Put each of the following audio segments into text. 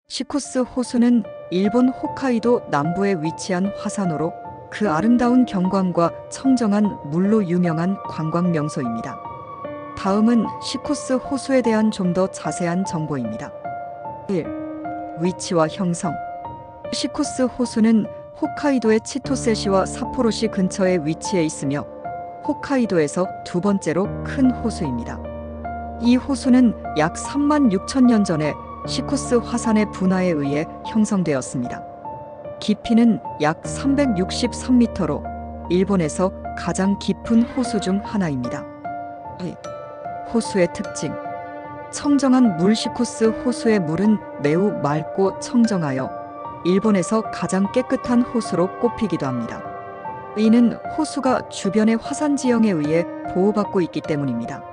시코스 호수는 일본 홋카이도 남부에 위치한 화산호로 그 아름다운 경관과 청정한 물로 유명한 관광 명소입니다. 다음은 시코스 호수에 대한 좀 더 자세한 정보입니다. 1. 위치와 형성. 시코스 호수는 홋카이도의 치토세시와 삿포로시 근처에 위치해 있으며 홋카이도에서 두 번째로 큰 호수입니다. 이 호수는 약 3만 6천 년 전에 시코스 화산의 분화에 의해 형성되었습니다. 깊이는 약 363m로 일본에서 가장 깊은 호수 중 하나입니다. 호수의 특징. 청정한 물. 시코스 호수의 물은 매우 맑고 청정하여 일본에서 가장 깨끗한 호수로 꼽히기도 합니다. 이는 호수가 주변의 화산 지형에 의해 보호받고 있기 때문입니다.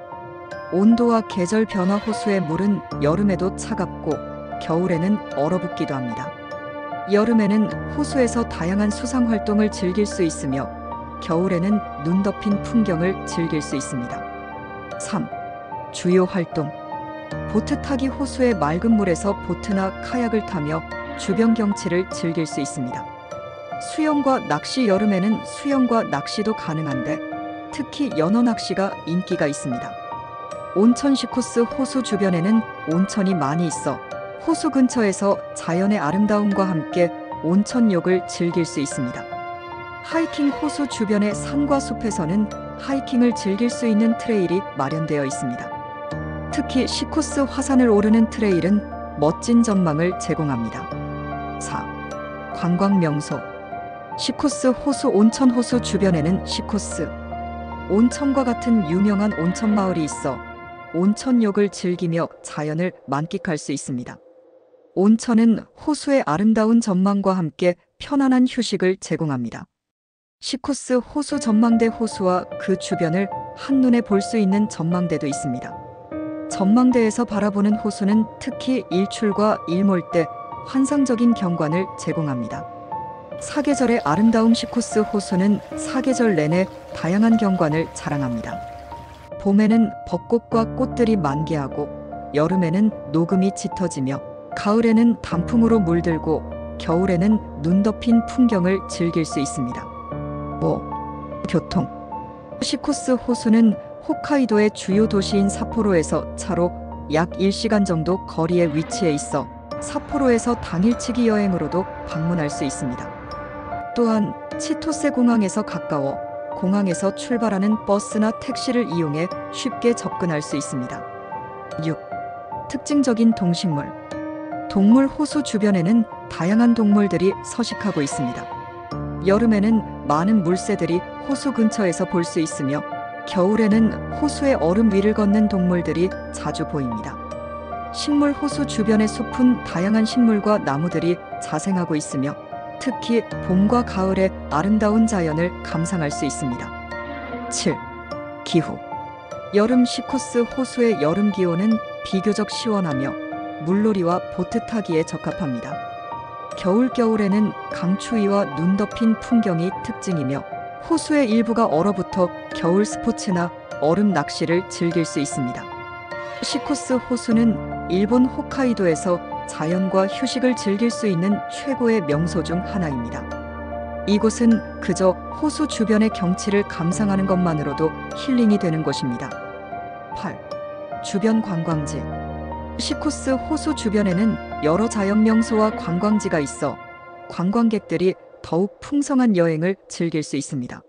온도와 계절 변화. 호수의 물은 여름에도 차갑고 겨울에는 얼어붙기도 합니다. 여름에는 호수에서 다양한 수상 활동을 즐길 수 있으며 겨울에는 눈 덮인 풍경을 즐길 수 있습니다. 3. 주요 활동. 보트 타기. 호수의 맑은 물에서 보트나 카약을 타며 주변 경치를 즐길 수 있습니다. 수영과 낚시. 여름에는 수영과 낚시도 가능한데 특히 연어 낚시가 인기가 있습니다. 온천. 시코스 호수 주변에는 온천이 많이 있어 호수 근처에서 자연의 아름다움과 함께 온천욕을 즐길 수 있습니다. 하이킹. 호수 주변의 산과 숲에서는 하이킹을 즐길 수 있는 트레일이 마련되어 있습니다. 특히 시코스 화산을 오르는 트레일은 멋진 전망을 제공합니다. 4. 관광 명소. 시코스 호수. 온천. 호수 주변에는 시코스 온천과 같은 유명한 온천 마을이 있어 온천욕을 즐기며 자연을 만끽할 수 있습니다. 온천은 호수의 아름다운 전망과 함께 편안한 휴식을 제공합니다. 시코스 호수 전망대. 호수와 그 주변을 한눈에 볼 수 있는 전망대도 있습니다. 전망대에서 바라보는 호수는 특히 일출과 일몰 때 환상적인 경관을 제공합니다. 사계절의 아름다움. 시코스 호수는 사계절 내내 다양한 경관을 자랑합니다. 봄에는 벚꽃과 꽃들이 만개하고 여름에는 녹음이 짙어지며 가을에는 단풍으로 물들고 겨울에는 눈 덮인 풍경을 즐길 수 있습니다. 5. 교통. 시코스 호수는 홋카이도의 주요 도시인 삿포로에서 차로 약 1시간 정도 거리에 위치해 있어 삿포로에서 당일치기 여행으로도 방문할 수 있습니다. 또한 치토세 공항에서 가까워 공항에서 출발하는 버스나 택시를 이용해 쉽게 접근할 수 있습니다. 6. 특징적인 동식물. 동물. 호수 주변에는 다양한 동물들이 서식하고 있습니다. 여름에는 많은 물새들이 호수 근처에서 볼 수 있으며 겨울에는 호수의 얼음 위를 걷는 동물들이 자주 보입니다. 식물. 호수 주변의 숲은 다양한 식물과 나무들이 자생하고 있으며 특히 봄과 가을의 아름다운 자연을 감상할 수 있습니다. 7. 기후. 여름. 시코스 호수의 여름 기온은 비교적 시원하며 물놀이와 보트 타기에 적합합니다. 겨울에는 강추위와 눈 덮인 풍경이 특징이며 호수의 일부가 얼어붙어 겨울 스포츠나 얼음 낚시를 즐길 수 있습니다. 시코스 호수는 일본 홋카이도에서 자연과 휴식을 즐길 수 있는 최고의 명소 중 하나입니다. 이곳은 그저 호수 주변의 경치를 감상하는 것만으로도 힐링이 되는 곳입니다. 8. 주변 관광지. 시코스 호수 주변에는 여러 자연 명소와 관광지가 있어 관광객들이 더욱 풍성한 여행을 즐길 수 있습니다.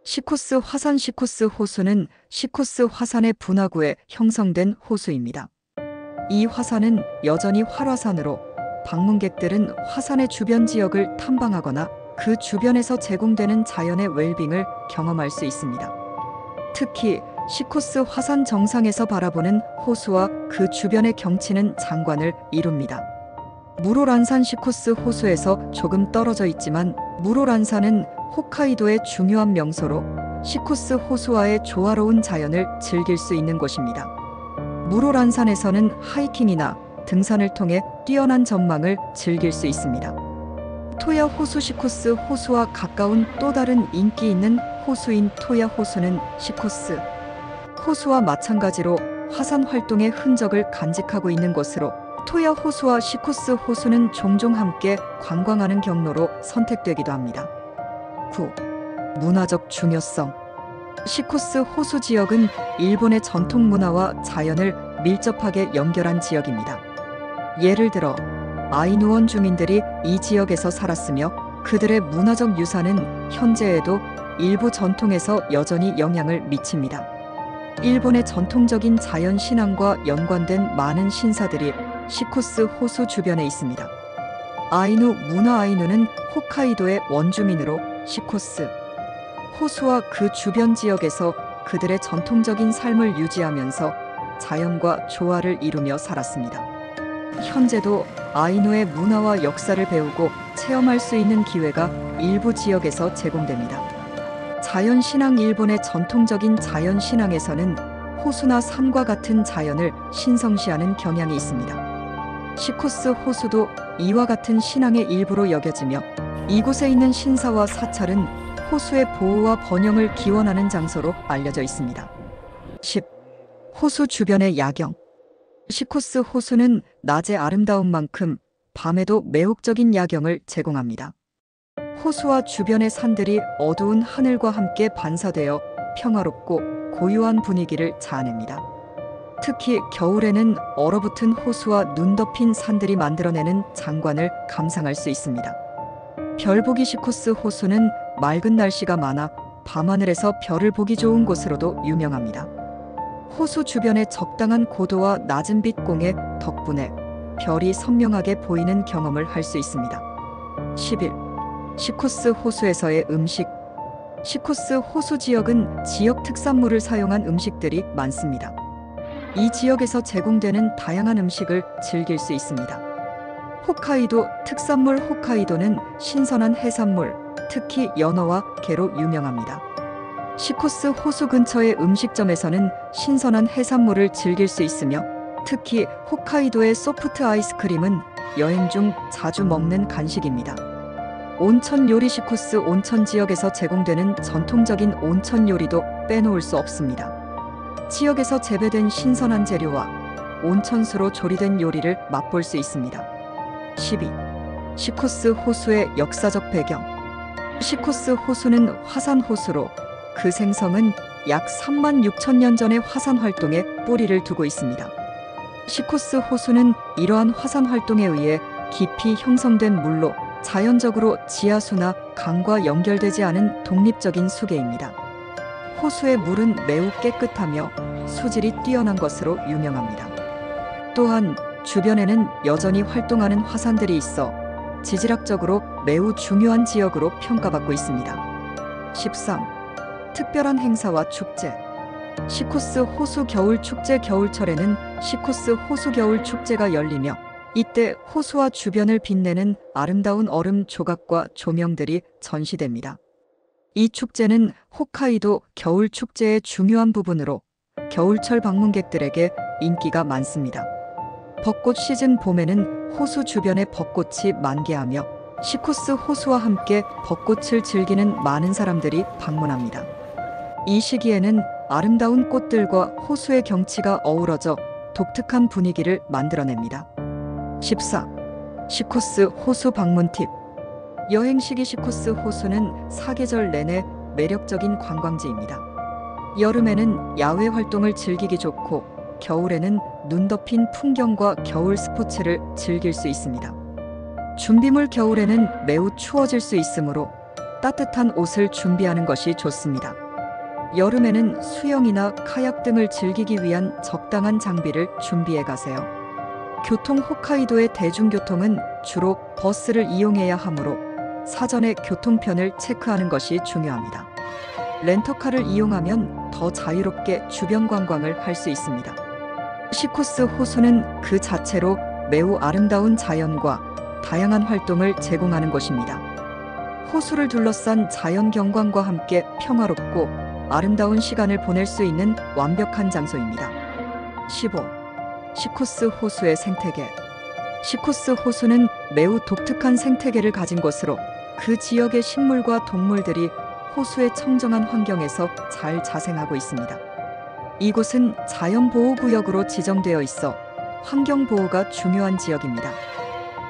시코스 화산. 시코스 호수는 시코스 화산의 분화구에 형성된 호수입니다. 이 화산은 여전히 활화산으로 방문객들은 화산의 주변 지역을 탐방하거나 그 주변에서 제공되는 자연의 웰빙을 경험할 수 있습니다. 특히 시코스 화산 정상에서 바라보는 호수와 그 주변의 경치는 장관을 이룹니다. 무로란산. 시코스 호수에서 조금 떨어져 있지만 무로란산은 홋카이도의 중요한 명소로 시코스 호수와의 조화로운 자연을 즐길 수 있는 곳입니다. 무로란산에서는 하이킹이나 등산을 통해 뛰어난 전망을 즐길 수 있습니다. 토야 호수. 시코스 호수와 가까운 또 다른 인기 있는 호수인 토야 호수는 시코스 호수와 마찬가지로 화산 활동의 흔적을 간직하고 있는 곳으로 토야 호수와 시코스 호수는 종종 함께 관광하는 경로로 선택되기도 합니다. 9. 문화적 중요성. 시코스 호수 지역은 일본의 전통 문화와 자연을 밀접하게 연결한 지역입니다. 예를 들어 아이누원 주민들이 이 지역에서 살았으며 그들의 문화적 유산은 현재에도 일부 전통에서 여전히 영향을 미칩니다. 일본의 전통적인 자연 신앙과 연관된 많은 신사들이 시코스 호수 주변에 있습니다. 아이누 문화. 아이누는 홋카이도의 원주민으로 시코스 호수와 그 주변 지역에서 그들의 전통적인 삶을 유지하면서 자연과 조화를 이루며 살았습니다. 현재도 아이누의 문화와 역사를 배우고 체험할 수 있는 기회가 일부 지역에서 제공됩니다. 자연신앙. 일본의 전통적인 자연신앙에서는 호수나 산과 같은 자연을 신성시하는 경향이 있습니다. 시코스 호수도 이와 같은 신앙의 일부로 여겨지며 이곳에 있는 신사와 사찰은 호수의 보호와 번영을 기원하는 장소로 알려져 있습니다. 10. 호수 주변의 야경. 시코스 호수는 낮의 아름다운 만큼 밤에도 매혹적인 야경을 제공합니다. 호수와 주변의 산들이 어두운 하늘과 함께 반사되어 평화롭고 고요한 분위기를 자아냅니다. 특히 겨울에는 얼어붙은 호수와 눈 덮인 산들이 만들어내는 장관을 감상할 수 있습니다. 별보기. 시코스 호수는 맑은 날씨가 많아 밤하늘에서 별을 보기 좋은 곳으로도 유명합니다. 호수 주변의 적당한 고도와 낮은 빛 공해 덕분에 별이 선명하게 보이는 경험을 할 수 있습니다. 11. 시코스 호수에서의 음식. 시코스 호수 지역은 지역 특산물을 사용한 음식들이 많습니다. 이 지역에서 제공되는 다양한 음식을 즐길 수 있습니다. 홋카이도 특산물. 홋카이도는 신선한 해산물, 특히 연어와 게로 유명합니다. 시코스 호수 근처의 음식점에서는 신선한 해산물을 즐길 수 있으며 특히 홋카이도의 소프트 아이스크림은 여행 중 자주 먹는 간식입니다. 온천 요리. 시코스 온천 지역에서 제공되는 전통적인 온천 요리도 빼놓을 수 없습니다. 지역에서 재배된 신선한 재료와 온천수로 조리된 요리를 맛볼 수 있습니다. 12. 시코스 호수의 역사적 배경. 시코스 호수는 화산 호수로 그 생성은 약 36,000년 전의 화산 활동에 뿌리를 두고 있습니다. 시코스 호수는 이러한 화산 활동에 의해 깊이 형성된 물로 자연적으로 지하수나 강과 연결되지 않은 독립적인 수계입니다. 호수의 물은 매우 깨끗하며 수질이 뛰어난 것으로 유명합니다. 또한 주변에는 여전히 활동하는 화산들이 있어 지질학적으로 매우 중요한 지역으로 평가받고 있습니다. 13. 특별한 행사와 축제. 시코스 호수 겨울 축제. 겨울철에는 시코스 호수 겨울 축제가 열리며 이때 호수와 주변을 빛내는 아름다운 얼음 조각과 조명들이 전시됩니다. 이 축제는 홋카이도 겨울 축제의 중요한 부분으로 겨울철 방문객들에게 인기가 많습니다. 벚꽃 시즌. 봄에는 호수 주변에 벚꽃이 만개하며 시코스 호수와 함께 벚꽃을 즐기는 많은 사람들이 방문합니다. 이 시기에는 아름다운 꽃들과 호수의 경치가 어우러져 독특한 분위기를 만들어냅니다. 14. 시코스 호수 방문 팁. 여행 시기. 시코스 호수는 사계절 내내 매력적인 관광지입니다. 여름에는 야외 활동을 즐기기 좋고 겨울에는 눈 덮인 풍경과 겨울 스포츠를 즐길 수 있습니다. 준비물. 겨울에는 매우 추워질 수 있으므로 따뜻한 옷을 준비하는 것이 좋습니다. 여름에는 수영이나 카약 등을 즐기기 위한 적당한 장비를 준비해 가세요. 교통. 홋카이도의 대중교통은 주로 버스를 이용해야 하므로 사전에 교통편을 체크하는 것이 중요합니다. 렌터카를 이용하면 더 자유롭게 주변 관광을 할 수 있습니다. 시코스 호수는 그 자체로 매우 아름다운 자연과 다양한 활동을 제공하는 곳입니다. 호수를 둘러싼 자연 경관과 함께 평화롭고 아름다운 시간을 보낼 수 있는 완벽한 장소입니다. 15. 시코스 호수의 생태계. 시코스 호수는 매우 독특한 생태계를 가진 곳으로 그 지역의 식물과 동물들이 호수의 청정한 환경에서 잘 자생하고 있습니다. 이곳은 자연보호구역으로 지정되어 있어 환경보호가 중요한 지역입니다.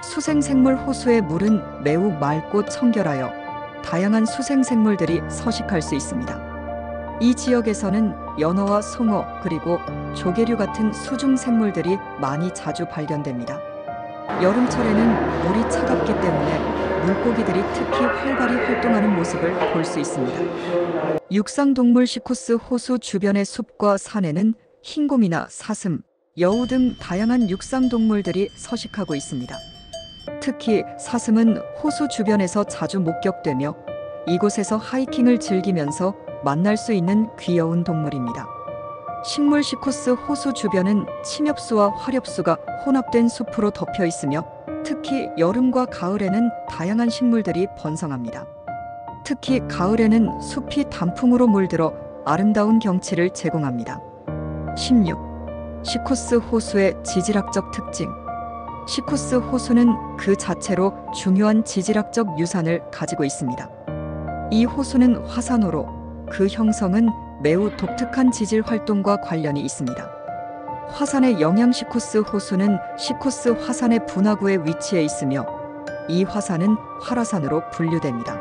수생생물 호수의 물은 매우 맑고 청결하여 다양한 수생생물들이 서식할 수 있습니다. 이 지역에서는 연어와 송어 그리고 조개류 같은 수중 생물들이 많이 자주 발견됩니다. 여름철에는 물이 차갑기 때문에 물고기들이 특히 활발히 활동하는 모습을 볼 수 있습니다. 육상동물 시코스 호수 주변의 숲과 산에는 흰곰이나 사슴, 여우 등 다양한 육상동물들이 서식하고 있습니다. 특히 사슴은 호수 주변에서 자주 목격되며 이곳에서 하이킹을 즐기면서 만날 수 있는 귀여운 동물입니다. 식물 시코스 호수 주변은 침엽수와 화렵수가 혼합된 숲으로 덮여 있으며 특히 여름과 가을에는 다양한 식물들이 번성합니다. 특히 가을에는 숲이 단풍으로 물들어 아름다운 경치를 제공합니다. 16. 시코스 호수의 지질학적 특징. 시코스 호수는 그 자체로 중요한 지질학적 유산을 가지고 있습니다. 이 호수는 화산호로 그 형성은 매우 독특한 지질 활동과 관련이 있습니다. 화산의 영양 시코스 호수는 시코스 화산의 분화구에 위치해 있으며 이 화산은 활화산으로 분류됩니다.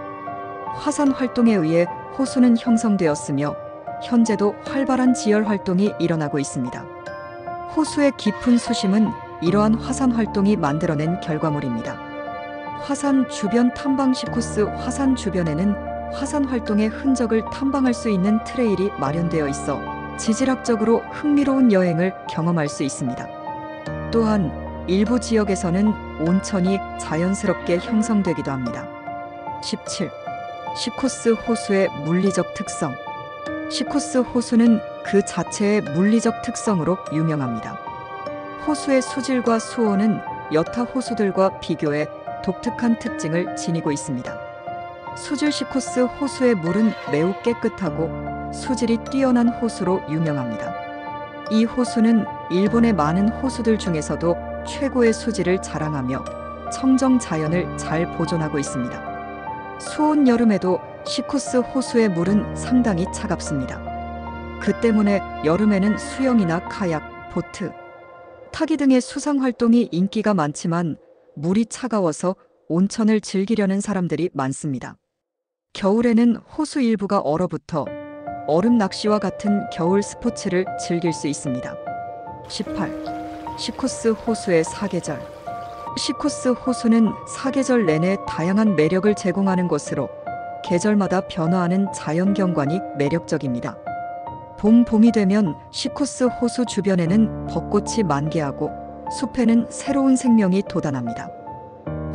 화산 활동에 의해 호수는 형성되었으며 현재도 활발한 지열 활동이 일어나고 있습니다. 호수의 깊은 수심은 이러한 화산 활동이 만들어낸 결과물입니다. 화산 주변 탐방 시코스 화산 주변에는 화산 활동의 흔적을 탐방할 수 있는 트레일이 마련되어 있어 지질학적으로 흥미로운 여행을 경험할 수 있습니다. 또한 일부 지역에서는 온천이 자연스럽게 형성되기도 합니다. 17. 시코스 호수의 물리적 특성. 시코스 호수는 그 자체의 물리적 특성으로 유명합니다. 호수의 수질과 수온은 여타 호수들과 비교해 독특한 특징을 지니고 있습니다. 수질 시코스 호수의 물은 매우 깨끗하고 수질이 뛰어난 호수로 유명합니다. 이 호수는 일본의 많은 호수들 중에서도 최고의 수질을 자랑하며 청정 자연을 잘 보존하고 있습니다. 수온 여름에도 시코스 호수의 물은 상당히 차갑습니다. 그 때문에 여름에는 수영이나 카약, 보트, 타기 등의 수상 활동이 인기가 많지만 물이 차가워서 온천을 즐기려는 사람들이 많습니다. 겨울에는 호수 일부가 얼어붙어 얼음 낚시와 같은 겨울 스포츠를 즐길 수 있습니다. 18. 시코스 호수의 사계절. 시코스 호수는 사계절 내내 다양한 매력을 제공하는 곳으로 계절마다 변화하는 자연 경관이 매력적입니다. 봄이 되면 시코스 호수 주변에는 벚꽃이 만개하고 숲에는 새로운 생명이 돋아납니다.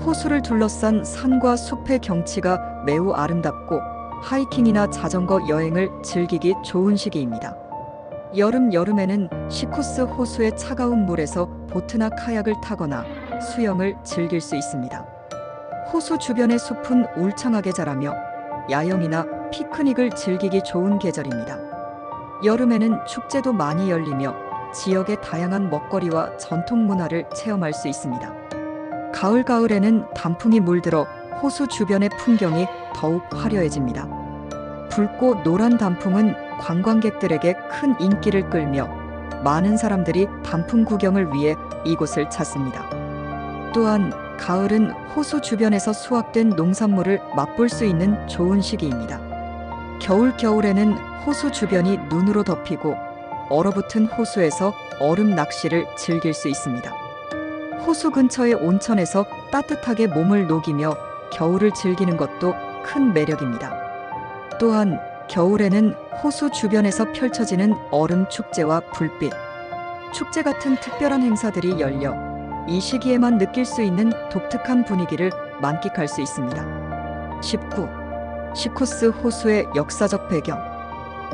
호수를 둘러싼 산과 숲의 경치가 매우 아름답고 하이킹이나 자전거 여행을 즐기기 좋은 시기입니다. 여름에는 시코스 호수의 차가운 물에서 보트나 카약을 타거나 수영을 즐길 수 있습니다. 호수 주변의 숲은 울창하게 자라며 야영이나 피크닉을 즐기기 좋은 계절입니다. 여름에는 축제도 많이 열리며 지역의 다양한 먹거리와 전통 문화를 체험할 수 있습니다. 가을에는 단풍이 물들어 호수 주변의 풍경이 더욱 화려해집니다. 붉고 노란 단풍은 관광객들에게 큰 인기를 끌며 많은 사람들이 단풍 구경을 위해 이곳을 찾습니다. 또한 가을은 호수 주변에서 수확된 농산물을 맛볼 수 있는 좋은 시기입니다. 겨울에는 호수 주변이 눈으로 덮이고 얼어붙은 호수에서 얼음 낚시를 즐길 수 있습니다. 호수 근처의 온천에서 따뜻하게 몸을 녹이며 겨울을 즐기는 것도 큰 매력입니다. 또한 겨울에는 호수 주변에서 펼쳐지는 얼음 축제와 불빛, 축제 같은 특별한 행사들이 열려 이 시기에만 느낄 수 있는 독특한 분위기를 만끽할 수 있습니다. 19. 시코스 호수의 역사적 배경.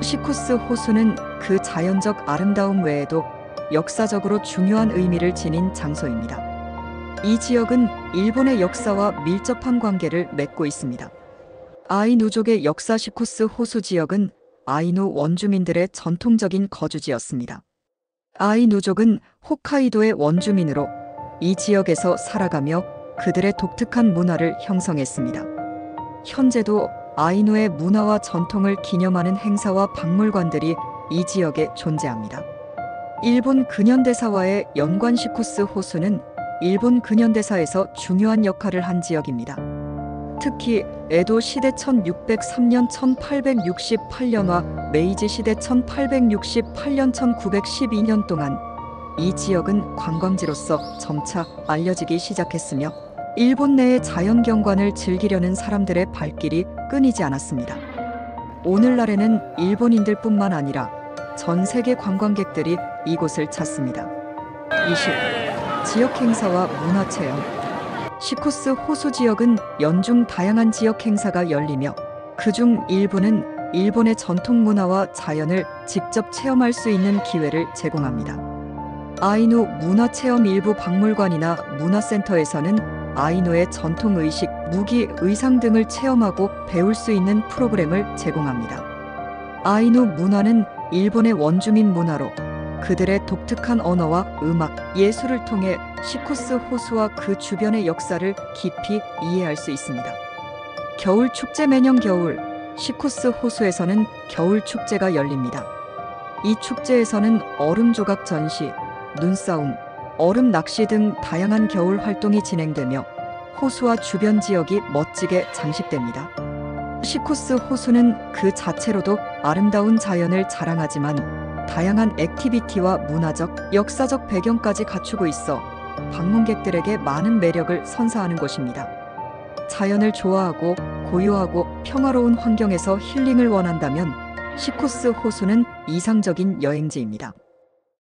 시코스 호수는 그 자연적 아름다움 외에도 역사적으로 중요한 의미를 지닌 장소입니다. 이 지역은 일본의 역사와 밀접한 관계를 맺고 있습니다. 아이누족의 역사. 시코스 호수 지역은 아이누 원주민들의 전통적인 거주지였습니다. 아이누족은 홋카이도의 원주민으로 이 지역에서 살아가며 그들의 독특한 문화를 형성했습니다. 현재도 아이누의 문화와 전통을 기념하는 행사와 박물관들이 이 지역에 존재합니다. 일본 근현대사와의 연관. 시코스 호수는 일본 근현대사에서 중요한 역할을 한 지역입니다. 특히 에도 시대 1603년 1868년과 메이지 시대 1868년 1912년 동안 이 지역은 관광지로서 점차 알려지기 시작했으며 일본 내의 자연경관을 즐기려는 사람들의 발길이 끊이지 않았습니다. 오늘날에는 일본인들뿐만 아니라 전 세계 관광객들이 이곳을 찾습니다. 20. 지역 행사와 문화체험. 시코스 호수 지역은 연중 다양한 지역 행사가 열리며 그중 일부는 일본의 전통 문화와 자연을 직접 체험할 수 있는 기회를 제공합니다. 아이누 문화체험. 일부 박물관이나 문화센터에서는 아이누의 전통 의식, 무기, 의상 등을 체험하고 배울 수 있는 프로그램을 제공합니다. 아이누 문화는 일본의 원주민 문화로 그들의 독특한 언어와 음악, 예술을 통해 시코스 호수와 그 주변의 역사를 깊이 이해할 수 있습니다. 겨울 축제. 매년 겨울 시코스 호수에서는 겨울 축제가 열립니다. 이 축제에서는 얼음 조각 전시, 눈싸움, 얼음 낚시 등 다양한 겨울 활동이 진행되며 호수와 주변 지역이 멋지게 장식됩니다. 시코스 호수는 그 자체로도 아름다운 자연을 자랑하지만 다양한 액티비티와 문화적, 역사적 배경까지 갖추고 있어 방문객들에게 많은 매력을 선사하는 곳입니다. 자연을 좋아하고 고요하고 평화로운 환경에서 힐링을 원한다면 시코스 호수는 이상적인 여행지입니다.